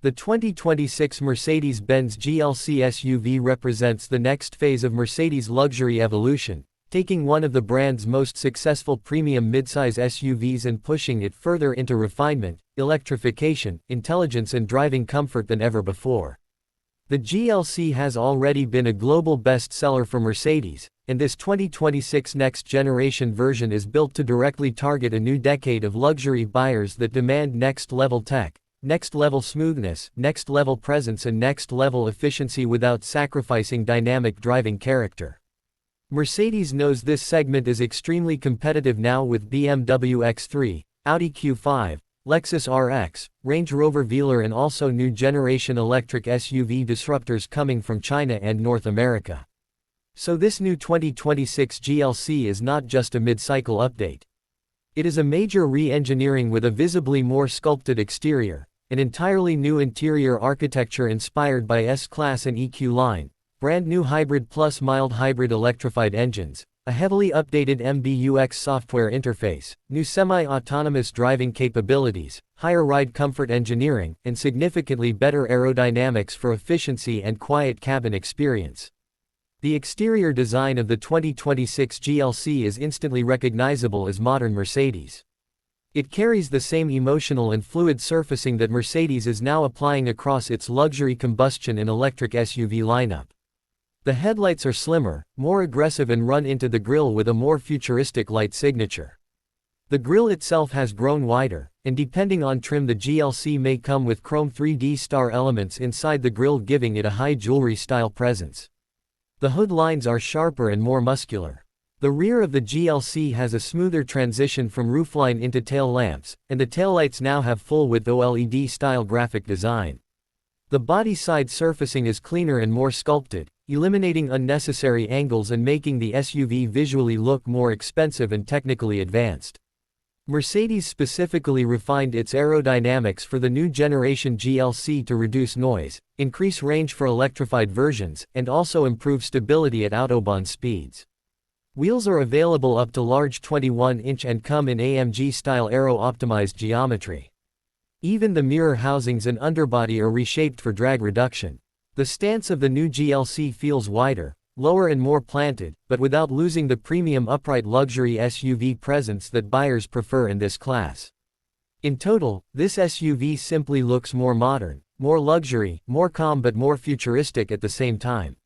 The 2026 Mercedes-Benz GLC SUV represents the next phase of Mercedes' luxury evolution, taking one of the brand's most successful premium midsize SUVs and pushing it further into refinement, electrification, intelligence and driving comfort than ever before. The GLC has already been a global bestseller for Mercedes, and this 2026 next-generation version is built to directly target a new decade of luxury buyers that demand next-level tech, next-level smoothness, next-level presence and next-level efficiency without sacrificing dynamic driving character. Mercedes knows this segment is extremely competitive now with BMW X3, Audi Q5, Lexus RX, Range Rover Velar and also new generation electric SUV disruptors coming from China and North America. So this new 2026 GLC is not just a mid-cycle update. It is a major re-engineering with a visibly more sculpted exterior, an entirely new interior architecture inspired by S-Class and EQ line, brand new hybrid plus mild hybrid electrified engines, a heavily updated MBUX software interface, new semi-autonomous driving capabilities, higher ride comfort engineering, and significantly better aerodynamics for efficiency and quiet cabin experience. The exterior design of the 2026 GLC is instantly recognizable as modern Mercedes. It carries the same emotional and fluid surfacing that Mercedes is now applying across its luxury combustion and electric SUV lineup. The headlights are slimmer, more aggressive and run into the grille with a more futuristic light signature. The grille itself has grown wider, and depending on trim the GLC may come with chrome 3D star elements inside the grille giving it a high jewelry style presence. The hood lines are sharper and more muscular. The rear of the GLC has a smoother transition from roofline into tail lamps, and the taillights now have full-width OLED style graphic design. The body side surfacing is cleaner and more sculpted, eliminating unnecessary angles and making the SUV visually look more expensive and technically advanced. Mercedes specifically refined its aerodynamics for the new generation GLC to reduce noise, increase range for electrified versions, and also improve stability at autobahn speeds. Wheels are available up to large 21-inch and come in AMG-style aero-optimized geometry. Even the mirror housings and underbody are reshaped for drag reduction. The stance of the new GLC feels wider, lower and more planted, but without losing the premium upright luxury SUV presence that buyers prefer in this class. In total, this SUV simply looks more modern, more luxury, more calm but more futuristic at the same time.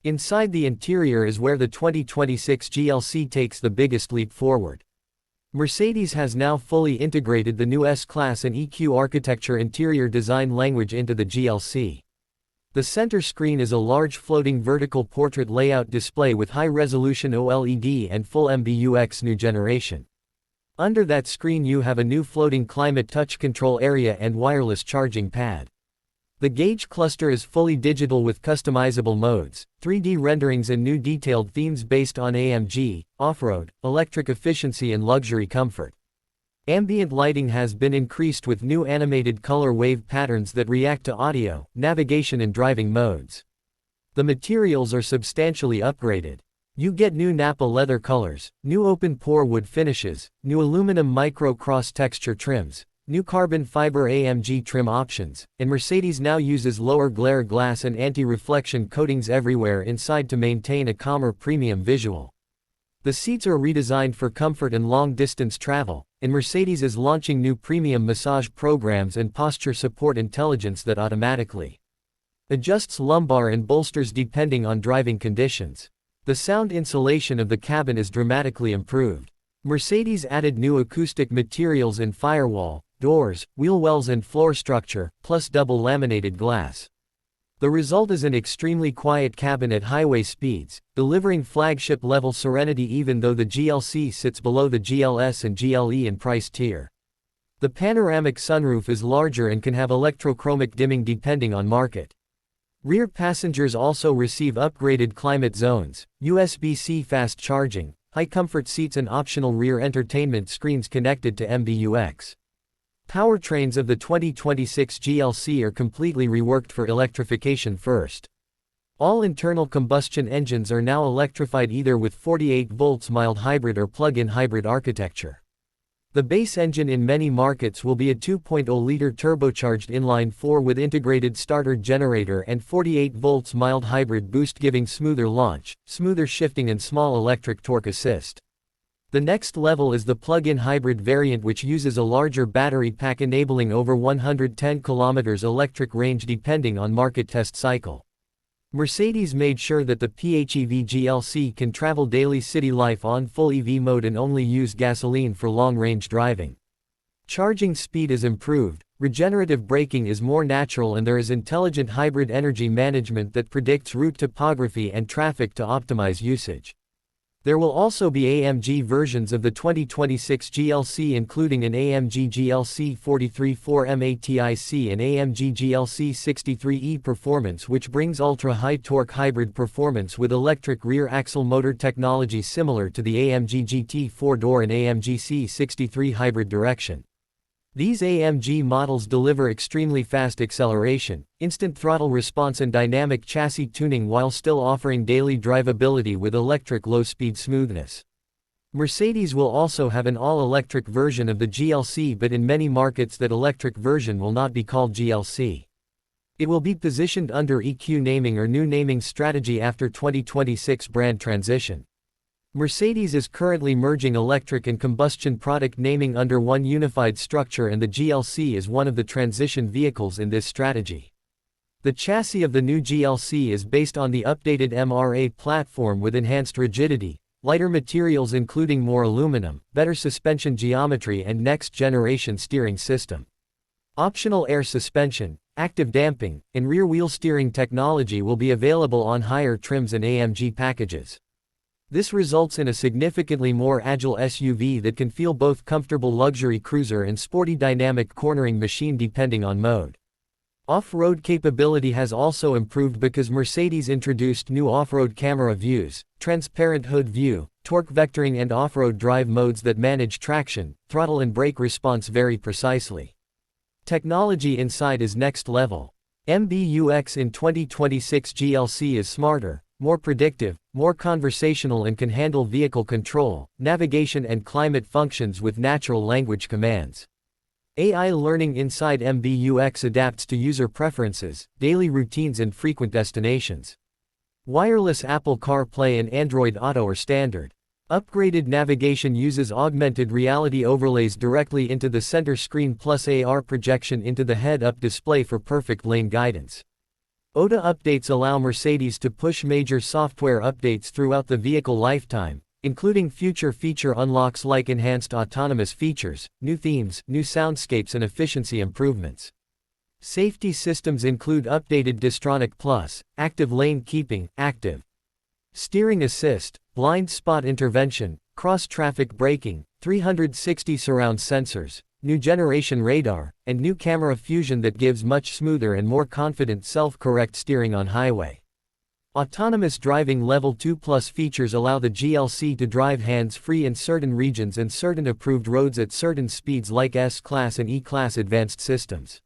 Inside the interior is where the 2026 GLC takes the biggest leap forward. Mercedes has now fully integrated the new S-Class and EQ architecture interior design language into the GLC. The center screen is a large floating vertical portrait layout display with high-resolution OLED and full MBUX new generation. Under that screen you have a new floating climate touch control area and wireless charging pad. The gauge cluster is fully digital with customizable modes, 3D renderings and new detailed themes based on AMG, off-road, electric efficiency and luxury comfort. Ambient lighting has been increased with new animated color wave patterns that react to audio, navigation and driving modes. The materials are substantially upgraded. You get new Nappa leather colors, new open-pore wood finishes, new aluminum micro cross-texture trims, new carbon fiber AMG trim options, and Mercedes now uses lower glare glass and anti-reflection coatings everywhere inside to maintain a calmer premium visual. The seats are redesigned for comfort and long-distance travel, and Mercedes is launching new premium massage programs and posture support intelligence that automatically adjusts lumbar and bolsters depending on driving conditions. The sound insulation of the cabin is dramatically improved. Mercedes added new acoustic materials in firewall, doors, wheel wells and floor structure, plus double laminated glass. The result is an extremely quiet cabin at highway speeds, delivering flagship-level serenity even though the GLC sits below the GLS and GLE in price tier. The panoramic sunroof is larger and can have electrochromic dimming depending on market. Rear passengers also receive upgraded climate zones, USB-C fast charging, high-comfort seats and optional rear entertainment screens connected to MBUX. Powertrains of the 2026 GLC are completely reworked for electrification first. All internal combustion engines are now electrified either with 48 volts mild hybrid or plug-in hybrid architecture. The base engine in many markets will be a 2.0-liter turbocharged inline-4 with integrated starter generator and 48 volts mild hybrid boost, giving smoother launch, smoother shifting and small electric torque assist. The next level is the plug-in hybrid variant, which uses a larger battery pack enabling over 110 km electric range depending on market test cycle. Mercedes made sure that the PHEV GLC can travel daily city life on full EV mode and only use gasoline for long-range driving. Charging speed is improved, regenerative braking is more natural, and there is intelligent hybrid energy management that predicts route topography and traffic to optimize usage. There will also be AMG versions of the 2026 GLC, including an AMG GLC 43/4 MATIC and AMG GLC 63E Performance, which brings ultra-high torque hybrid performance with electric rear axle motor technology similar to the AMG GT 4-door and AMG C63 hybrid direction. These AMG models deliver extremely fast acceleration, instant throttle response and dynamic chassis tuning while still offering daily drivability with electric low-speed smoothness. Mercedes will also have an all-electric version of the GLC, but in many markets that electric version will not be called GLC. It will be positioned under EQ naming or new naming strategy after 2026 brand transition. Mercedes is currently merging electric and combustion product naming under one unified structure, and the GLC is one of the transition vehicles in this strategy. The chassis of the new GLC is based on the updated MRA platform with enhanced rigidity, lighter materials including more aluminum, better suspension geometry and next-generation steering system. Optional air suspension, active damping, and rear-wheel steering technology will be available on higher trims and AMG packages. This results in a significantly more agile SUV that can feel both comfortable luxury cruiser and sporty dynamic cornering machine depending on mode. Off-road capability has also improved because Mercedes introduced new off-road camera views, transparent hood view, torque vectoring and off-road drive modes that manage traction, throttle and brake response very precisely. Technology inside is next level. MBUX in 2026 GLC is smarter, more predictive, more conversational and can handle vehicle control, navigation and climate functions with natural language commands. AI learning inside MBUX adapts to user preferences, daily routines and frequent destinations. Wireless Apple CarPlay and Android Auto are standard. Upgraded navigation uses augmented reality overlays directly into the center screen plus AR projection into the head-up display for perfect lane guidance. OTA updates allow Mercedes to push major software updates throughout the vehicle lifetime, including future feature unlocks like enhanced autonomous features, new themes, new soundscapes and efficiency improvements. Safety systems include updated Distronic Plus, active lane keeping, active steering assist, blind spot intervention, cross-traffic braking, 360 surround sensors, new generation radar, and new camera fusion that gives much smoother and more confident self-correct steering on highway. Autonomous driving Level 2+ features allow the GLC to drive hands-free in certain regions and certain approved roads at certain speeds like S-Class and E-Class advanced systems.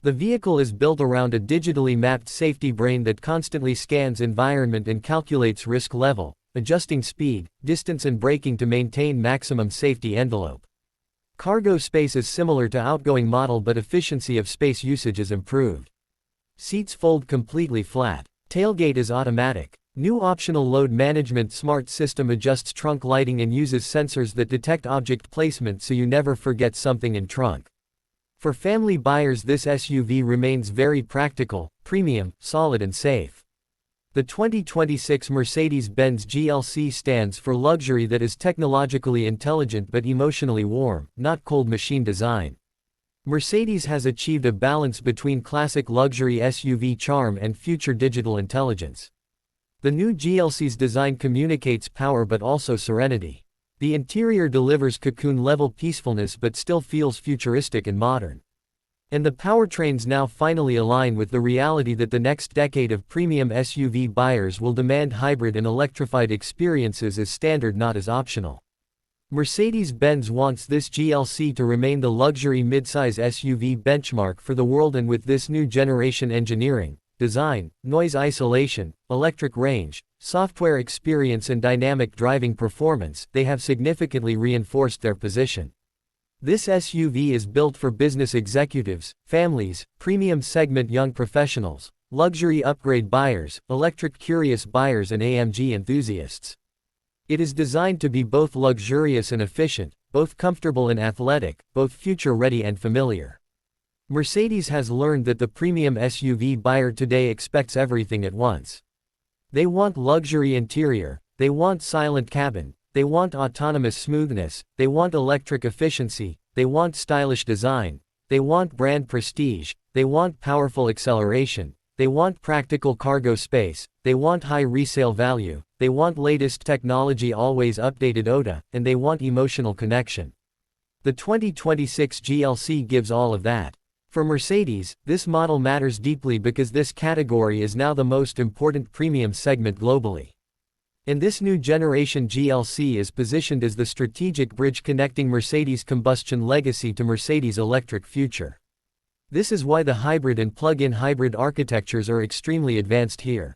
The vehicle is built around a digitally mapped safety brain that constantly scans environment and calculates risk level, adjusting speed, distance and braking to maintain maximum safety envelope. Cargo space is similar to outgoing model, but efficiency of space usage is improved. Seats fold completely flat. Tailgate is automatic. New optional load management smart system adjusts trunk lighting and uses sensors that detect object placement so you never forget something in trunk. For family buyers, this SUV remains very practical, premium, solid and safe. The 2026 Mercedes-Benz GLC stands for luxury that is technologically intelligent but emotionally warm, not cold machine design. Mercedes has achieved a balance between classic luxury SUV charm and future digital intelligence. The new GLC's design communicates power but also serenity. The interior delivers cocoon-level peacefulness but still feels futuristic and modern. And the powertrains now finally align with the reality that the next decade of premium SUV buyers will demand hybrid and electrified experiences as standard, not as optional. Mercedes-Benz wants this GLC to remain the luxury midsize SUV benchmark for the world, and with this new generation engineering, design, noise isolation, electric range, software experience and dynamic driving performance, they have significantly reinforced their position. This SUV is built for business executives, families, premium segment young professionals, luxury upgrade buyers, electric curious buyers and AMG enthusiasts. It is designed to be both luxurious and efficient, both comfortable and athletic, both future-ready and familiar. Mercedes has learned that the premium SUV buyer today expects everything at once. They want luxury interior, they want silent cabin, they want autonomous smoothness, they want electric efficiency, they want stylish design, they want brand prestige, they want powerful acceleration, they want practical cargo space, they want high resale value, they want latest technology always updated OTA, and they want emotional connection. The 2026 GLC gives all of that. For Mercedes, this model matters deeply because this category is now the most important premium segment globally. And this new generation GLC is positioned as the strategic bridge connecting Mercedes' combustion legacy to Mercedes' electric future. This is why the hybrid and plug-in hybrid architectures are extremely advanced here.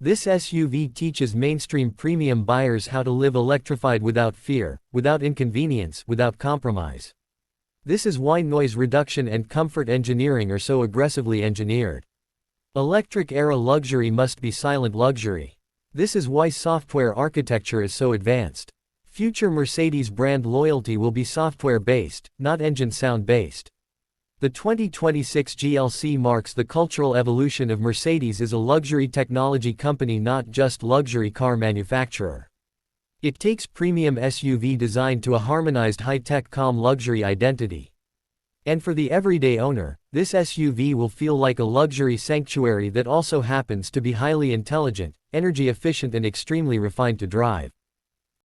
This SUV teaches mainstream premium buyers how to live electrified without fear, without inconvenience, without compromise. This is why noise reduction and comfort engineering are so aggressively engineered. Electric-era luxury must be silent luxury. This is why software architecture is so advanced. Future Mercedes brand loyalty will be software-based, not engine sound-based. The 2026 GLC marks the cultural evolution of Mercedes as a luxury technology company, not just luxury car manufacturer. It takes premium SUV design to a harmonized high-tech calm luxury identity. And for the everyday owner, this SUV will feel like a luxury sanctuary that also happens to be highly intelligent, energy efficient and extremely refined to drive.